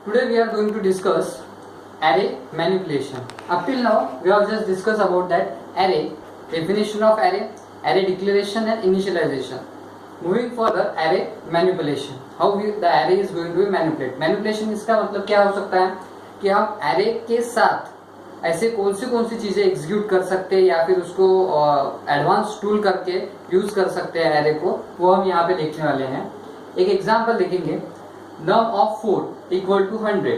Today we are going to discuss array manipulation. Up till now we have just discussed about that array, definition of array, array declaration and initialization. Moving further, array manipulation. How the array is going to be manipulated. Manipulation इसका मतलब क्या हो सकता है कि हम array के साथ ऐसे कौन सी चीजें एग्जीक्यूट कर सकते हैं या फिर उसको एडवांस टूल करके यूज कर सकते हैं एरे को, वो हम यहाँ पे देखने वाले हैं. एक एग्जांपल देखेंगे, num of 4 इक्वल टू 100.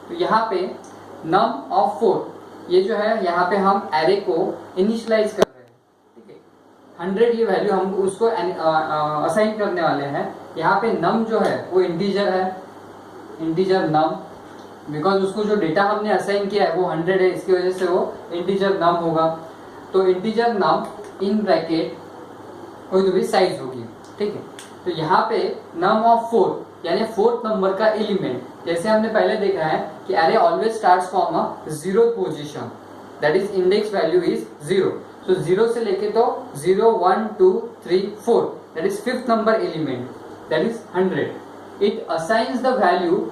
तो यहाँ पे num of 4 ये जो है यहाँ पे हम एरे को इनिशियलाइज कर रहे हैं. ठीक है, 100 ये वैल्यू हम उसको असाइन करने वाले हैं. यहाँ पे num जो है वो इंटीजर है, इंटीजर num, बिकॉज उसको जो डेटा हमने असाइन किया है वो 100 है, इसकी वजह से वो इंटीजर नम होगा. तो इंटीजर नम इन ब्रैकेट कोई तो भी साइज होगी. ठीक है, तो यहाँ पे नम ऑफ 4 यानी 4th नंबर का एलिमेंट, जैसे हमने पहले देखा है कि अरे always starts from a 0th position, that is index value is 0. सो 0 से लेके तो 0 1 2 3 4 that is 5th number element, that is 100. It assigns the value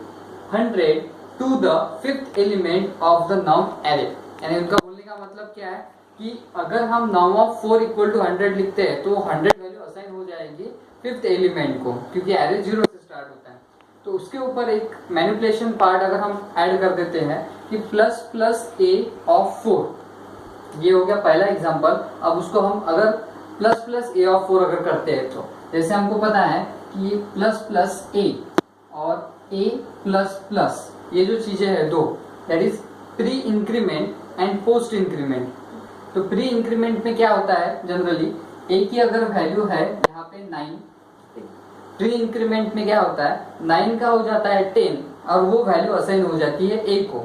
100 to the 5th element of the num array. यानी उनका बोलने का मतलब क्या है कि अगर हम num of 4 equal to 100 लिखते हैं तो 100 वैल्यू असाइन हो जाएगी 5th एलिमेंट को, क्योंकि एरे 0 से स्टार्ट होता है. तो उसके ऊपर एक मैनिपुलेशन पार्ट अगर हम ऐड कर देते हैं कि प्लस प्लस ए ऑफ 4, ये हो गया पहला एग्जांपल. अब उसको हम अगर प्लस प्लस ए ऑफ 4 अगर करते हैं तो जैसे हमको पता है कि प्लस प्लस ए और ए प्लस प्लस ये जो चीजें हैं दो, that is pre increment and post increment. तो प्री इंक्रीमेंट में क्या होता है, जनरली ए की अगर वैल्यू है यहाँ पे 9, प्री इंक्रीमेंट में क्या होता है 9 का हो जाता है 10 और वो वैल्यू असाइन हो जाती है ए को.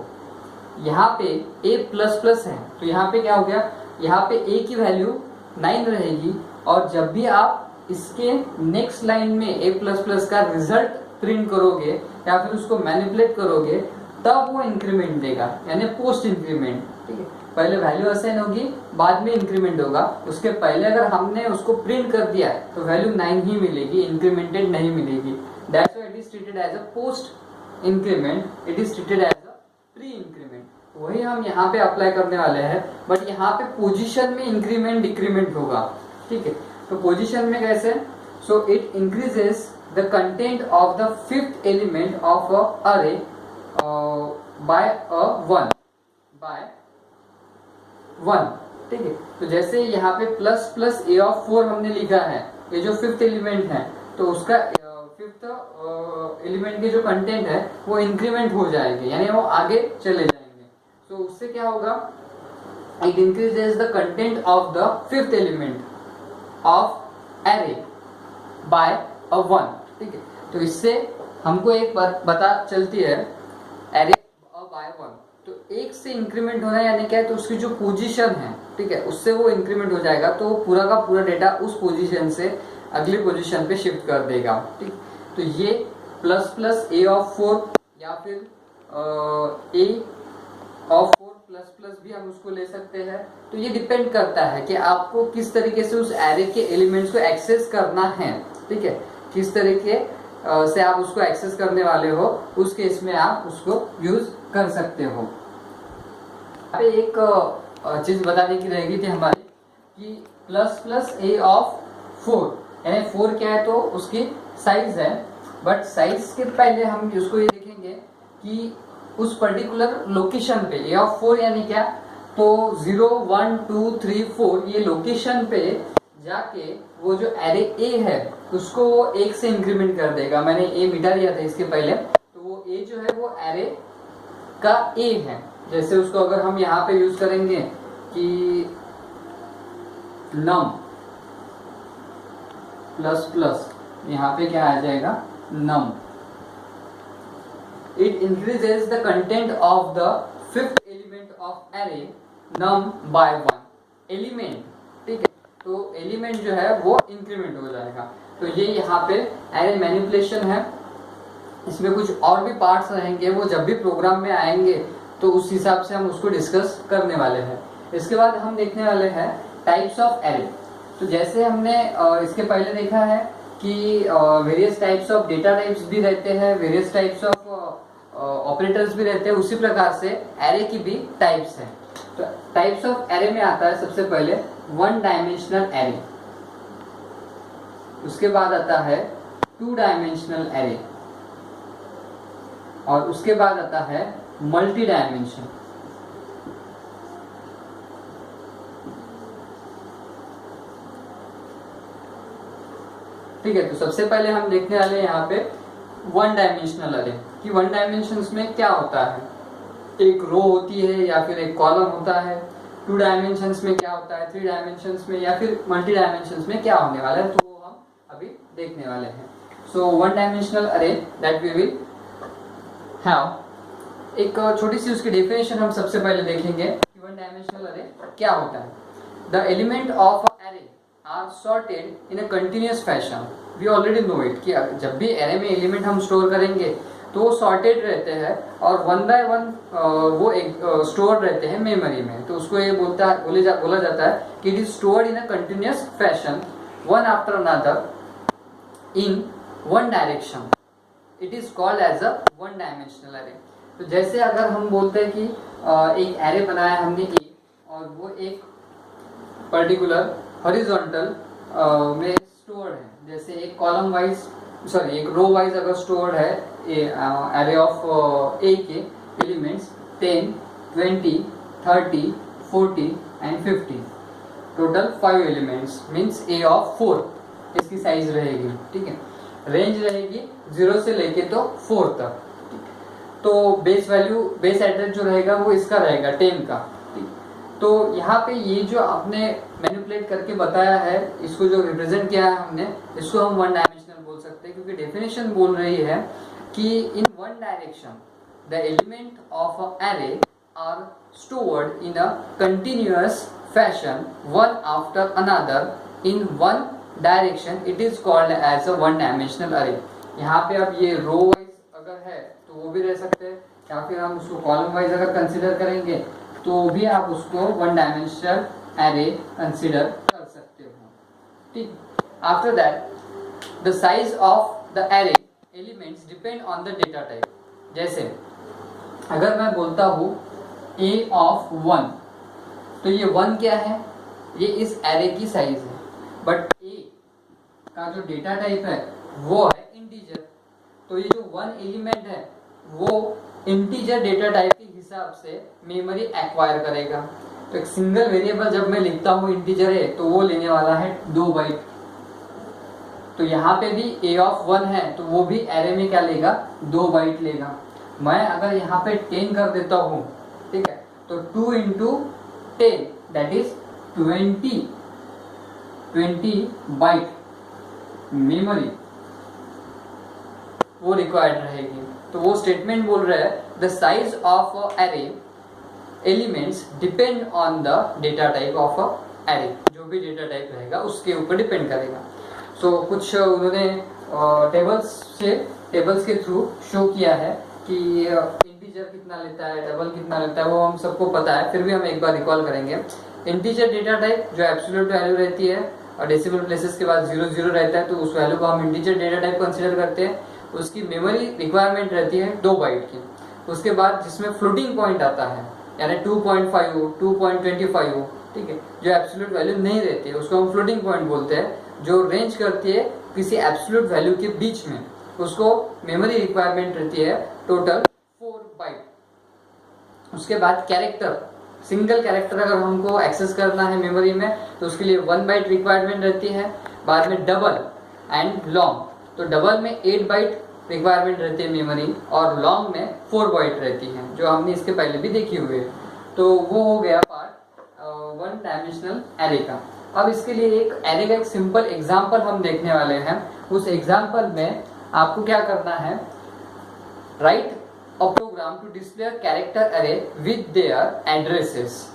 यहाँ पे ए प्लस प्लस है तो यहाँ पे क्या हो गया, यहाँ पे ए की वैल्यू 9 रहेगी और जब भी आप इसके नेक्स्ट लाइन में ए प्लस प्लस का रिजल्ट प्रिंट करोगे या फिर उसको मैनिपुलेट करोगे तब वो इंक्रीमेंट देगा, यानी पोस्ट इंक्रीमेंट. ठीक है, पहले वैल्यू असाइन होगी बाद में इंक्रीमेंट होगा. उसके पहले अगर हमने उसको प्रिंट कर दिया है तो वैल्यू 9 ही मिलेगी, इंक्रीमेंटेड नहीं मिलेगी. That's why it is treated as a post increment, it is treated as a pre increment. वही हम यहाँ पे अप्लाई करने वाले हैं, बट यहाँ पे पोजिशन में इंक्रीमेंट डिक्रीमेंट होगा. ठीक है, तो पोजिशन में कैसे, so it increases the content of the 5th element of a array by a 1 by 1. ठीक है, तो जैसे यहाँ पे प्लस प्लस ए ऑफ 4 हमने लिखा है, ये जो 5th एलिमेंट है तो उसका 5th एलिमेंट के जो कंटेंट है वो इंक्रीमेंट हो जाएंगे, यानी वो आगे चले जाएंगे. तो उससे क्या होगा, it increases the content of the 5th element of array by a 1. ठीक है, तो इससे हमको एक बात पता चलती है, एरे बाय 1 तो एक से इंक्रीमेंट होना यानी क्या है, तो उसकी जो पोजीशन है, ठीक है, उससे वो इंक्रीमेंट हो जाएगा तो पूरा का पूरा डेटा उस पोजीशन से अगली पोजीशन पे शिफ्ट कर देगा. ठीक, तो ये प्लस प्लस ए ऑफ 4 या फिर ए ऑफ 4 प्लस प्लस भी हम उसको ले सकते हैं. तो ये डिपेंड करता है कि आपको किस तरीके से उस एरे के एलिमेंट्स को एक्सेस करना है. ठीक है, किस तरीके से आप उसको एक्सेस करने वाले हो, उस केस में आप उसको यूज कर सकते हो. यहाँ पे एक चीज बताने की रहेगी थी हमारी कि प्लस प्लस ए ऑफ 4 यानी 4 क्या है तो उसकी साइज है, बट साइज के पहले हम उसको ये देखेंगे कि उस पर्टिकुलर लोकेशन पे ए ऑफ 4 यानी क्या, तो 0 1 2 3 4 ये लोकेशन पे जाके वो जो एरे ए है उसको वो 1 से इंक्रीमेंट कर देगा. मैंने ए मिटा दिया था इसके पहले, तो वो ए जो है वो एरे का ए है. जैसे उसको अगर हम यहाँ पे यूज करेंगे कि नम प्लस प्लस, यहाँ पे क्या आ जाएगा num, it increases the content of the 5th element of array num by 1 element. ठीक है, तो एलिमेंट जो है वो इंक्रीमेंट हो जाएगा. तो ये यहाँ पे एरे मैनिपुलेशन है. इसमें कुछ और भी पार्ट्स रहेंगे, वो जब भी प्रोग्राम में आएंगे तो उस हिसाब से हम उसको डिस्कस करने वाले हैं. इसके बाद हम देखने वाले हैं टाइप्स ऑफ एरे. तो जैसे हमने इसके पहले देखा है कि various types of data types भी रहते हैं, वेरियस टाइप्स ऑफ ऑपरेटर्स भी रहते हैं, उसी प्रकार से एरे की भी टाइप्स है। तो टाइप्स ऑफ एरे में आता है सबसे पहले वन डायमेंशनल एरे, उसके बाद आता है टू डायमेंशनल एरे, और उसके बाद आता है मल्टी डायमेंशन। ठीक है, तो सबसे पहले हम देखने वाले हैं यहाँ पे वन डायमेंशनल एरे कि वन डायमेंशन में क्या होता है, एक रो होती है या फिर एक कॉलम होता है। टू डायमेंशंस में क्या होता है, थ्री डायमेंशंस में या फिर मल्टी डायमेंशंस में क्या होने वाला है, तो वो हम अभी देखने वाले हैं। सो वन डायमेंशनल अरे दैट वी विल हैव, एक छोटी सी उसकी डेफिनेशन हम सबसे पहले देखेंगे कि वन डायमेंशनल अरे क्या होता है। The element of array are sorted in a continuous fashion. We already know it कि जब भी एरे में एलिमेंट हम स्टोर करेंगे तो सॉर्टेड रहते हैं और वन बाय वन वो एक स्टोर रहते हैं मेमोरी में। तो उसको ये बोला जाता है कि it is stored in a continuous fashion one after another in one direction. It is called as a one dimensional array. तो जैसे अगर हम बोलते हैं कि एक एरे बनाया हमने ए और वो एक पर्टिकुलर हॉरिजॉन्टल में स्टोर्ड है, जैसे एक कॉलम वाइज एक रो वाइज अगर स्टोर्ड है एरे ऑफ ए के elements 10, 20, 30, 40 and 50, total 5 elements means A of 4 इसकी साइज रहेगी। ठीक है, रेंज रहेगी 0 से लेके तो 4 तक। तो बेस एड्रेस जो रहेगा वो इसका रहेगा 10 का। तो यहाँ पे ये जो आपने मैनिपुलेट करके बताया है, इसको जो रिप्रेजेंट किया है हमने, इसको हम वन डायमेंशनल बोल सकते हैं, क्योंकि डेफिनेशन बोल रही है कि in one direction the element of a array are stored in a continuous fashion one after another in one direction. It is called as a one dimensional array. यहाँ पे अब ये रो वाइज अगर है तो वो भी रह सकते हैं, या फिर हम उसको कॉलम वाइज अगर कंसिडर करेंगे तो भी आप उसको वन डायमेंशनल एरे कंसिडर कर सकते हो। ठीक, after that the size of the array elements depend on the data type. जैसे अगर मैं बोलता हूँ ए ऑफ 1, तो ये 1 क्या है, ये इस एरे की साइज है, बट ए का जो डेटा टाइप है वो है इंटीजर। तो ये जो 1 एलिमेंट है वो इंटीजर डेटा टाइप के हिसाब से मेमोरी एक्वायर करेगा। तो एक सिंगल वेरिएबल जब मैं लिखता हूँ इंटीजर है तो वो लेने वाला है 2 बाइट। तो यहाँ पे भी ए ऑफ 1 है तो वो भी एरे में क्या लेगा, 2 बाइट लेगा। मैं अगर यहाँ पे 10 कर देता हूँ, ठीक है, तो 2 into 10 that is 20 byte memory वो रिक्वायर्ड रहेगी। तो वो स्टेटमेंट बोल रहा है the size of array elements depend on the data type of array. जो भी डेटा टाइप रहेगा उसके ऊपर डिपेंड करेगा। सो कुछ उन्होंने टेबल्स के थ्रू शो किया है कि इंटीजर कितना लेता है, डबल कितना लेता है, वो हम सबको पता है, फिर भी हम एक बार रिकॉल करेंगे। इंटीजर डेटा टाइप जो एब्सोल्यूट वैल्यू रहती है और डेसिमल प्लेसेस के बाद 0 0 रहता है, तो उस वैल्यू को हम इंटीजर डेटा टाइप कंसिडर करते हैं। उसकी मेमोरी रिक्वायरमेंट रहती है 2 बाइट की। उसके बाद जिसमें फ्लोटिंग पॉइंट आता है, यानी 2.5 हो, 2.25 हो, ठीक है, जो एब्सोल्यूट वैल्यू नहीं रहती है उसको हम फ्लोटिंग पॉइंट बोलते हैं, जो रेंज करती है किसी एब्सोल्यूट वैल्यू के बीच में, उसको मेमोरी रिक्वायरमेंट रहती है टोटल 4 बाइट। उसके बाद कैरेक्टर, सिंगल कैरेक्टर अगर हमको एक्सेस करना है मेमोरी में तो उसके लिए 1 बाइट रिक्वायरमेंट रहती है। बाद में डबल एंड लॉन्ग, तो डबल में 8 बाइट रिक्वायरमेंट रहती है मेमोरी और लॉन्ग में 4 बाइट रहती है, जो हमने इसके पहले भी देखी हुई है। तो वो हो गया पार्ट वन डायमेंशनल एरे का। अब इसके लिए एक एरे का एक सिंपल एग्जांपल हम देखने वाले हैं। उस एग्जांपल में आपको क्या करना है, write a program to display a character array with their addresses.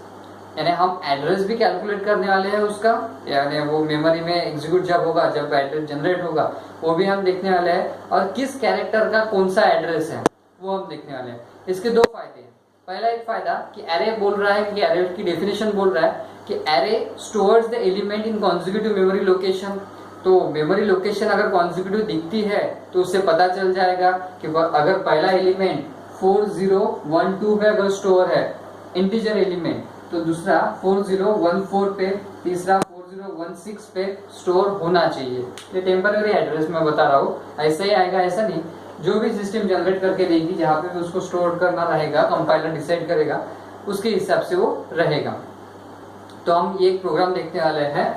यानी हम एड्रेस भी कैलकुलेट करने वाले हैं उसका, यानी वो मेमोरी में एग्जीक्यूट जब होगा, जब एड्रेस जनरेट होगा, वो भी हम देखने वाले हैं, और किस कैरेक्टर का कौन सा एड्रेस है वो हम देखने वाले हैं। इसके 2 फायदे हैं। पहला एक फायदा कि एरे बोल रहा है कि एरे की डेफिनेशन बोल रहा है कि array stores the element in consecutive memory location. तो मेमोरी लोकेशन अगर कॉन्जिक्यूटिव दिखती है तो उससे पता चल जाएगा कि अगर पहला एलिमेंट 4012 पे अगर स्टोर है इंटीजर एलिमेंट, तो दूसरा 4014 पे, तीसरा 4016 पे स्टोर होना चाहिए। ये टेम्पररी एड्रेस मैं बता रहा हूँ, ऐसा ही आएगा ऐसा नहीं, जो भी सिस्टम जनरेट करके देगी जहाँ पे भी उसको स्टोर करना रहेगा, कंपाइलर डिसाइड करेगा उसके हिसाब से वो रहेगा। तो हम ये एक प्रोग्राम देखने वाले हैं